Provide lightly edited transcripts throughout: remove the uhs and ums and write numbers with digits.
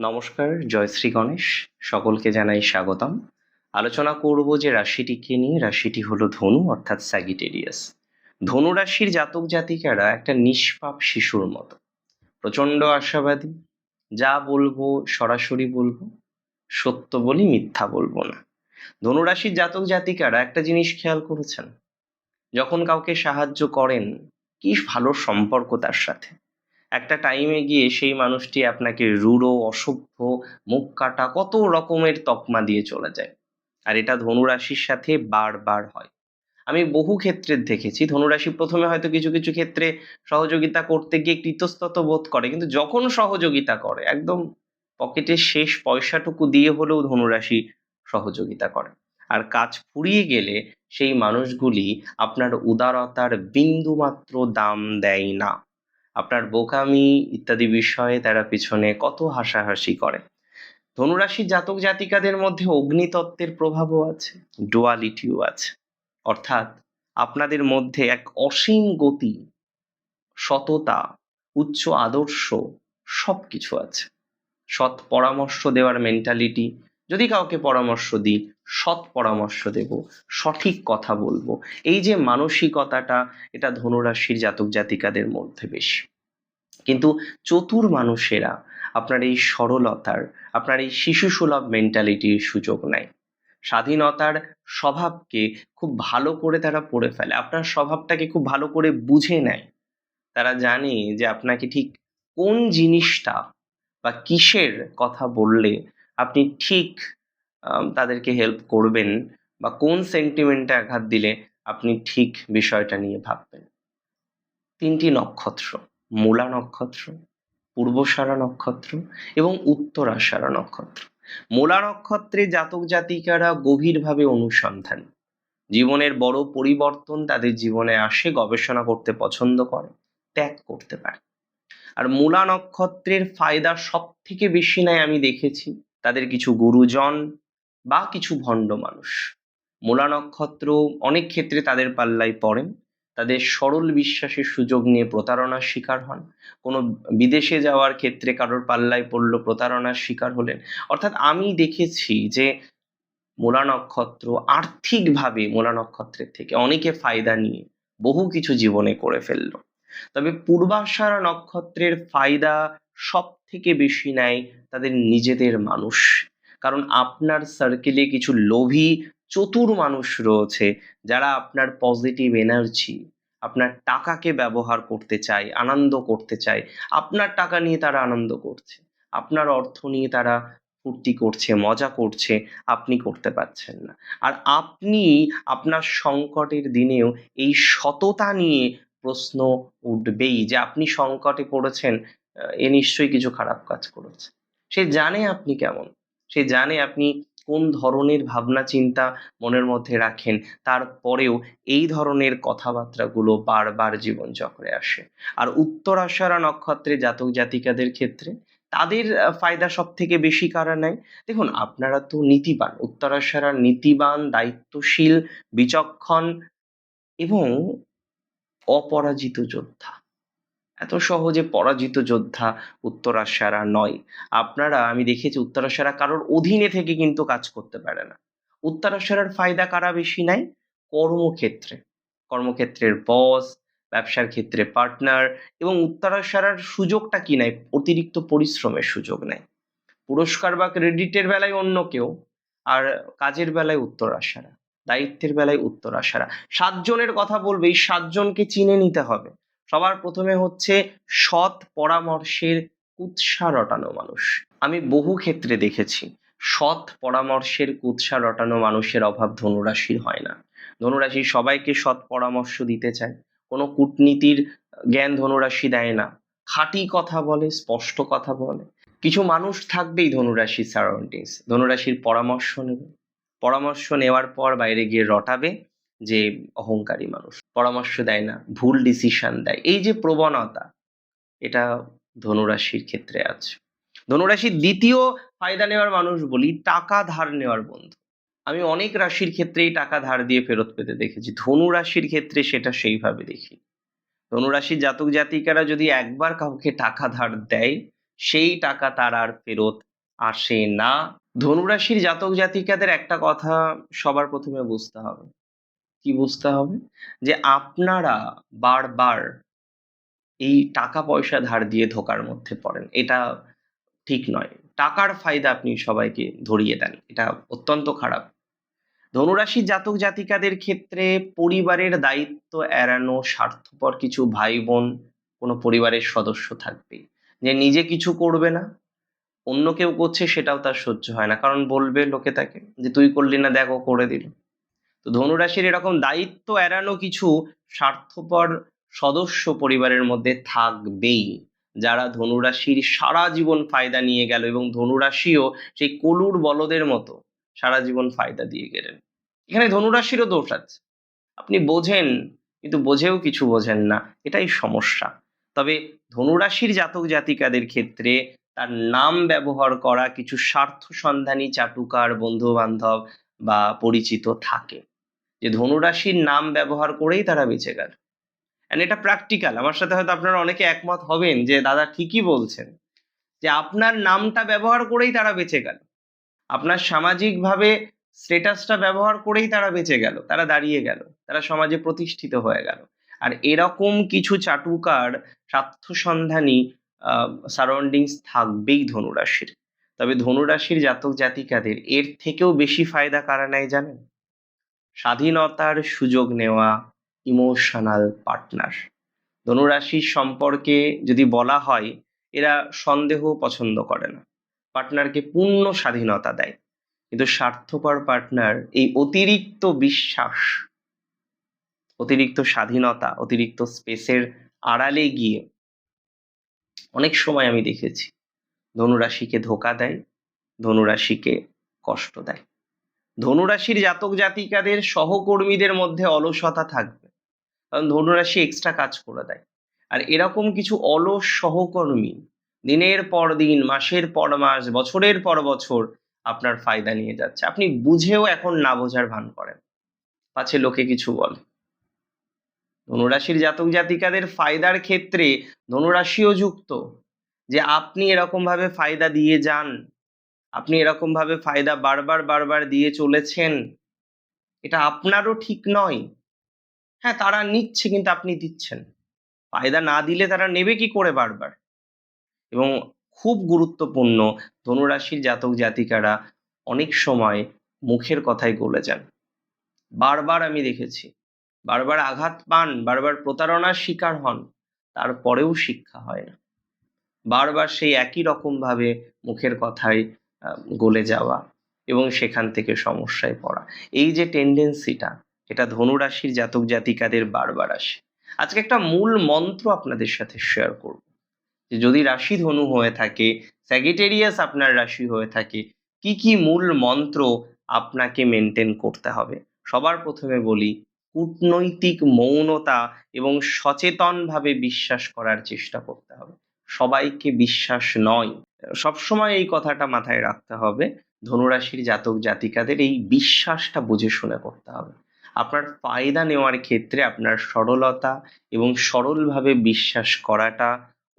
নমস্কার, জয় শ্রী গণেশ। সকলকে জানাই স্বাগতম। আলোচনা করব যে রাশিটিকে নিয়ে। রাশিটি হলো ধনু, অর্থাৎ স্যাগিটেরিয়াস। ধনু রাশির জাতক জাতিকারা একটা নিষ্পাপ শিশুর মতো, প্রচন্ড আশাবাদী। যা বলবো সরাসরি বলবো, সত্য বলি, মিথ্যা বলবো না। ধনু রাশির জাতক জাতিকারা একটা জিনিস খেয়াল করেছেন, যখন কাউকে সাহায্য করেন, কি ভালো সম্পর্ক তার সাথে। একটা টাইমে গিয়ে সেই মানুষটি আপনাকে রূঢ়, অসভ্য, মুখ কাটা, কত রকমের তকমা দিয়ে চলে যায়। আর এটা ধনুরাশির সাথে বারবার হয়। আমি বহু ক্ষেত্রে দেখেছি ধনুরাশি প্রথমে হয়তো কিছু কিছু ক্ষেত্রে সহযোগিতা করতে গিয়ে একটু ইতস্তত বোধ করে, কিন্তু যখন সহযোগিতা করে একদম পকেটের শেষ পয়সাটুকু দিয়ে হলেও ধনুরাশি সহযোগিতা করে। আর কাজ ফুরিয়ে গেলে সেই মানুষগুলি আপনার উদারতার বিন্দুমাত্র দাম দেয় না। আপনার বোকামি ইত্যাদি বিষয়ে তারা পিছনে কত হাসাহাসি করে। ধনুরাশির জাতক জাতিকাদের মধ্যে অগ্নিতত্ত্বের প্রভাবও আছে, ডুয়ালিটিও আছে। অর্থাৎ আপনাদের মধ্যে এক অসীম গতি, সততা, উচ্চ আদর্শ সবকিছু আছে। সৎ পরামর্শ দেওয়ার মেন্টালিটি, যদি কাউকে পরামর্শ দিই সৎ পরামর্শ দেব, সঠিক কথা বলবো, এই যে মানসিকতাটা, এটা ধনুরাশির জাতক জাতিকাদের মধ্যে বেশি। কিন্তু চতুর মানুষেরা আপনার এই সরলতার, আপনার এই শিশুসুলভ মেন্টালিটির সুযোগ নেয়। স্বাধীনতার স্বভাবকে খুব ভালো করে তারা পড়ে ফেলে, আপনার স্বভাবটাকে খুব ভালো করে বুঝে নেয়। তারা জানে যে আপনাকে ঠিক কোন জিনিসটা বা কিসের কথা বললে আপনি ঠিক তাদেরকে হেল্প করবেন, বা কোন সেন্টিমেন্টে আঘাত দিলে আপনি ঠিক বিষয়টা নিয়ে ভাববেন। তিনটি নক্ষত্র, মূলা নক্ষত্র, পূর্বষাঢ়া নক্ষত্র এবং উত্তরাষাঢ়া নক্ষত্র। মূলা নক্ষত্রে জাতক জাতিকারা গভীরভাবে অনুসন্ধান, জীবনের বড় পরিবর্তন তাদের জীবনে আসে, গবেষণা করতে পছন্দ করে, ত্যাগ করতে পারে। আর মূলা নক্ষত্রের ফায়দা সব থেকে বেশি নেয় আমি দেখেছি তাদের কিছু গুরুজন বা কিছু ভণ্ড মানুষ। মূলা নক্ষত্র অনেক ক্ষেত্রে তাদের পাল্লায় পড়েন, তাদের সরল বিশ্বাসের সুযোগ নিয়ে প্রতারণার শিকার হন। কোনো বিদেশে যাওয়ার ক্ষেত্রে কারোর পাল্লায় পড়লো, প্রতারণার শিকার হলেন। অর্থাৎ আমি দেখেছি যে মূলা নক্ষত্র আর্থিকভাবে মূলা নক্ষত্রের থেকে অনেকে ফায়দা নিয়ে বহু কিছু জীবনে করে ফেললো। তবে পূর্বাষাঢ়া নক্ষত্রের ফায়দা সব থেকে বেশি নেয় তাদের নিজেদের মানুষ। কারণ আপনার সার্কেলে কিছু লোভী, চতুর মানুষ রয়েছে, যারা আপনার পজিটিভ এনার্জি, আপনার টাকাকে ব্যবহার করতে চায়, আনন্দ করতে চায়। আপনার টাকা নিয়ে তারা আনন্দ করছে, আপনার অর্থ নিয়ে তারা ফুর্তি করছে, মজা করছে, আপনি করতে পারছেন না। আর আপনি আপনার সংকটের দিনেও এই সততা নিয়ে প্রশ্ন উঠবেই যে আপনি সংকটে পড়েছেন, এ নিশ্চয়ই কিছু খারাপ কাজ করেছে। সে জানে আপনি কেমন, সে জানে আপনি কোন ধরনের ভাবনা চিন্তা মনের মধ্যে রাখেন, তারপরেও এই ধরনের কথাবার্তাগুলো বারবার জীবনচক্রে আসে। আর উত্তরাষাঢ়া নক্ষত্রে জাতক জাতিকাদের ক্ষেত্রে তাদের ফায়দা সব থেকে বেশি কারা নেয়। দেখুন, আপনারা তো নীতিবান, উত্তরাষাঢ়া নীতিবান, দায়িত্বশীল, বিচক্ষণ এবং অপরাজিত যোদ্ধা। এত সহজে পরাজিত যোদ্ধা উত্তরাষাঢ়া নয়। আপনারা, আমি দেখেছি উত্তরাষাঢ়া কারোর অধীনে থেকে কিন্তু কাজ করতে পারে না। উত্তরাষাঢ়ার ফায়দা কারা বেশি নেয়? কর্মক্ষেত্রে, কর্মক্ষেত্রের বস, ব্যবসার ক্ষেত্রে পার্টনার। এবং উত্তরাষাঢ়ার সুযোগটা কি নেয়? অতিরিক্ত পরিশ্রমের সুযোগ নেয়। পুরস্কার বা ক্রেডিটের বেলায় অন্য কেউ, আর কাজের বেলায় উত্তরাষাঢ়া, দায়িত্বের বেলায় উত্তরাষাঢ়া। 7 জনের কথা বলবে, এই 7 জনকে চিনে নিতে হবে। সবার প্রথমে হচ্ছে সৎ পরামর্শের কুৎসা রটানো মানুষ। আমি বহু ক্ষেত্রে দেখেছি সৎ পরামর্শের কুৎসা রটানো মানুষের অভাব ধনুরাশির হয় না। ধনুরাশি সবাইকে সৎ পরামর্শ দিতে চায়, কোনো কূটনীতির জ্ঞান ধনুরাশি দেয় না, খাঁটি কথা বলে, স্পষ্ট কথা বলে। কিছু মানুষ থাকবেই ধনুরাশির সারাউন্ডিংস, ধনুরাশির পরামর্শ নেবে, পরামর্শ নেওয়ার পর বাইরে গিয়ে রটাবে যে অহংকারী মানুষ, পরামর্শ দেয় না, ভুল ডিসিশন দেয়। এই যে প্রবণতা, এটা ধনুরাশির ক্ষেত্রে আছে। ধনুরাশির দ্বিতীয় ফায়দা নেওয়ার মানুষ বলি টাকা ধার নেওয়ার বন্ধু। আমি অনেক রাশির ক্ষেত্রেই টাকা ধার দিয়ে ফেরত পেতে দেখেছি, ধনুরাশির ক্ষেত্রে সেটা সেইভাবে দেখি। ধনুরাশির জাতক জাতিকারা যদি একবার কাউকে টাকা ধার দেয়, সেই টাকা তার আর ফেরত আসে না। ধনুরাশির জাতক জাতিকাদের একটা কথা সবার প্রথমে বুঝতে হবে। কি বুঝতে হবে? যে আপনারা বারবার এই টাকা পয়সা ধার দিয়ে ধোঁকার মধ্যে পড়েন। এটা ঠিক নয়। টাকার ফায়দা আপনি সবাইকে ধরিয়ে দেন। এটা অত্যন্ত খারাপ। ধনুরাশির জাতক জাতিকাদের ক্ষেত্রে পরিবারের দায়িত্ব এড়ানো স্বার্থপর কিছু ভাই বোন কোনো পরিবারের সদস্য থাকবেই, যে নিজে কিছু করবে না, অন্য কেউ করছে সেটাও তার সহ্য হয় না, কারণ বলবে লোকে তাকে যে তুই করলি না, দেখো করে দিল। তো ধনুরাশির এরকম দায়িত্ব এড়ানো কিছু স্বার্থপর সদস্য পরিবারের মধ্যে থাকবেই, যারা ধনুরাশির সারা জীবন ফায়দা নিয়ে গেল, এবং ধনুরাশিও সেই কলুর বলদের মতো সারা জীবন ফায়দা দিয়ে গেলেন। এখানে ধনুরাশিরও দোষ আছে। আপনি বোঝেন, কিন্তু বোঝেও কিছু বোঝেন না, এটাই সমস্যা। তবে ধনুরাশির জাতক জাতিকাদের ক্ষেত্রে তার নাম ব্যবহার করা কিছু স্বার্থ সন্ধানী চাটুকার বন্ধু বান্ধব বা পরিচিত থাকে, যে ধনুরাশির নাম ব্যবহার করেই তারা বেঁচে গেল। এন্ড এটা প্র্যাকটিক্যাল। আমার সাথে হয়তো আপনারা অনেকে একমত হবেন যে দাদা ঠিকই বলছেন, যে আপনার নামটা ব্যবহার করেই তারা বেঁচে গেল, আপনার সামাজিকভাবে স্ট্যাটাসটা ব্যবহার করেই তারা বেঁচে গেল, তারা দাঁড়িয়ে গেল, তারা সমাজে প্রতিষ্ঠিত হয়ে গেল। আর এরকম কিছু চাটুকার স্বার্থসন্ধানী সারাউন্ডিংস থাকবেই ধনুরাশির। তবে ধনুরাশির জাতক জাতিকাদের এর থেকেও বেশি ফায়দা কারা নেয় জানেন? স্বাধীনতার সুযোগ নেওয়া ইমোশনাল পার্টনার। ধনুরাশির সম্পর্কে যদি বলা হয়, এরা সন্দেহ পছন্দ করে না, পার্টনারকে পূর্ণ স্বাধীনতা দেয়। কিন্তু স্বার্থপর পার্টনার এই অতিরিক্ত বিশ্বাস, অতিরিক্ত স্বাধীনতা, অতিরিক্ত স্পেসের আড়ালে গিয়ে অনেক সময় আমি দেখেছি ধনুরাশিকে ধোঁকা দেয়, ধনুরাশিকে কষ্ট দেয়। ধনুরাশির জাতক জাতিকাদের সহকর্মীদের মধ্যে অলসতা থাকবে, কারণ ধনুরাশি এক্সট্রা কাজ করে দেয়। আর এরকম কিছু অলস সহকর্মী দিনের পর দিন, মাসের পর মাস, বছরের পর বছর আপনার ফায়দা নিয়ে যাচ্ছে, আপনি বুঝেও এখন না বোঝার ভান করেন, পাছে লোকে কিছু বলে। ধনুরাশির জাতক জাতিকাদের ফায়দার ক্ষেত্রে ধনুরাশিও যুক্ত, যে আপনি এরকম ভাবে ফায়দা দিয়ে যান, আপনি এরকম ভাবে ফায়দা বারবার বারবার দিয়ে চলেছেন, এটা আপনারও ঠিক নয়। হ্যাঁ, তারা নিচ্ছে কিন্তু আপনি দিচ্ছেন। ফায়দা না দিলে তারা নেবে কি করে বারবার? এবং খুব গুরুত্বপূর্ণ, ধনুরাশির জাতক জাতিকারা অনেক সময় মুখের কথায় গলে যান। বারবার আমি দেখেছি, বারবার আঘাত পান, বারবার প্রতারণার শিকার হন, তারপরেও শিক্ষা হয় না। বারবার সেই একই রকম ভাবে মুখের কথায় গলে যাওয়া এবং সেখান থেকে সমস্যায় পড়া, এই যে টেন্ডেন্সিটা, এটা ধনুরাশির জাতক জাতিকাদের বারবার আসে। আজকে একটা মূল মন্ত্র আপনাদের সাথে শেয়ার করব, যে যদি রাশি ধনু হয়ে থাকে, স্যাগিটেরিয়াস আপনার রাশি হয়ে থাকে, কি কি মূল মন্ত্র আপনাকে মেনটেন করতে হবে। সবার প্রথমে বলি, কূটনৈতিক মৌনতা এবং সচেতনভাবে বিশ্বাস করার চেষ্টা করতে হবে। সবাইকে বিশ্বাস নয়, সবসময় এই কথাটা মাথায় রাখতে হবে। ধনুরাশির জাতক জাতিকাদের এই বিশ্বাসটা বুঝে শুনে করতে হবে। আপনার ফায়দা নেওয়ার ক্ষেত্রে আপনার সরলতা এবং সরলভাবে বিশ্বাস করাটা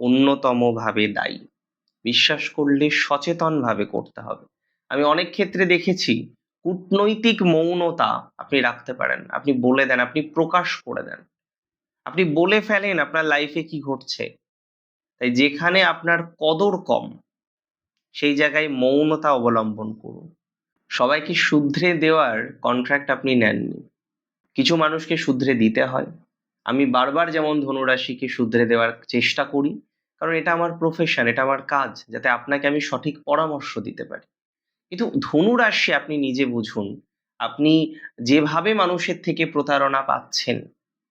অন্যতমভাবে দায়ী। বিশ্বাস করলে সচেতনভাবে করতে হবে। আমি অনেক ক্ষেত্রে দেখেছি কূটনৈতিক মৌনতা আপনি রাখতে পারেন, আপনি বলে দেন, আপনি প্রকাশ করে দেন, আপনি বলে ফেলেন আপনার লাইফে কি ঘটছে। তাই যেখানে আপনার কদর কম, সেই জায়গায় মৌনতা অবলম্বন করুন। সবাইকে শুধরে দেওয়ার কন্ট্রাক্ট আপনি নেননি, কিছু মানুষকে শুধরে দিতে হয়। আমি বারবার যেমন ধনুরাশিকে শুধরে দেওয়ার চেষ্টা করি, কারণ এটা আমার প্রফেশন, এটা আমার কাজ, যাতে আপনাকে আমি সঠিক পরামর্শ দিতে পারি। কিন্তু ধনুরাশি আপনি নিজে বুঝুন, আপনি যেভাবে মানুষের থেকে প্রতারণা পাচ্ছেন,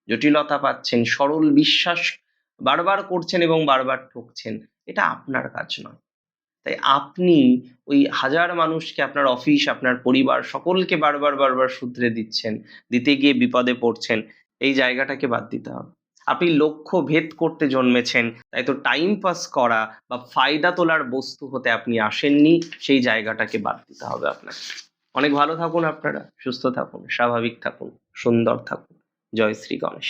জটিলতা পাচ্ছেন, সরল বিশ্বাস বারবার করছেন এবং বারবার ঠকছেন, এটা আপনার কাজ নয়। তাই আপনি ওই হাজার মানুষকে, আপনার অফিস, আপনার পরিবার, সকলকে বারবার বারবার শুধরে দিচ্ছেন, দিতে গিয়ে বিপদে পড়ছেন, এই জায়গাটাকে বাদ দিতে হবে। আপনি লক্ষ্য ভেদ করতে জন্মেছেন, তাই তো টাইম পাস করা বা ফায়দা তোলার বস্তু হতে আপনি আসেননি, সেই জায়গাটাকে বাদ দিতে হবে আপনাকে। অনেক ভালো থাকুন আপনারা, সুস্থ থাকুন, স্বাভাবিক থাকুন, সুন্দর থাকুন। জয় শ্রী গণেশ।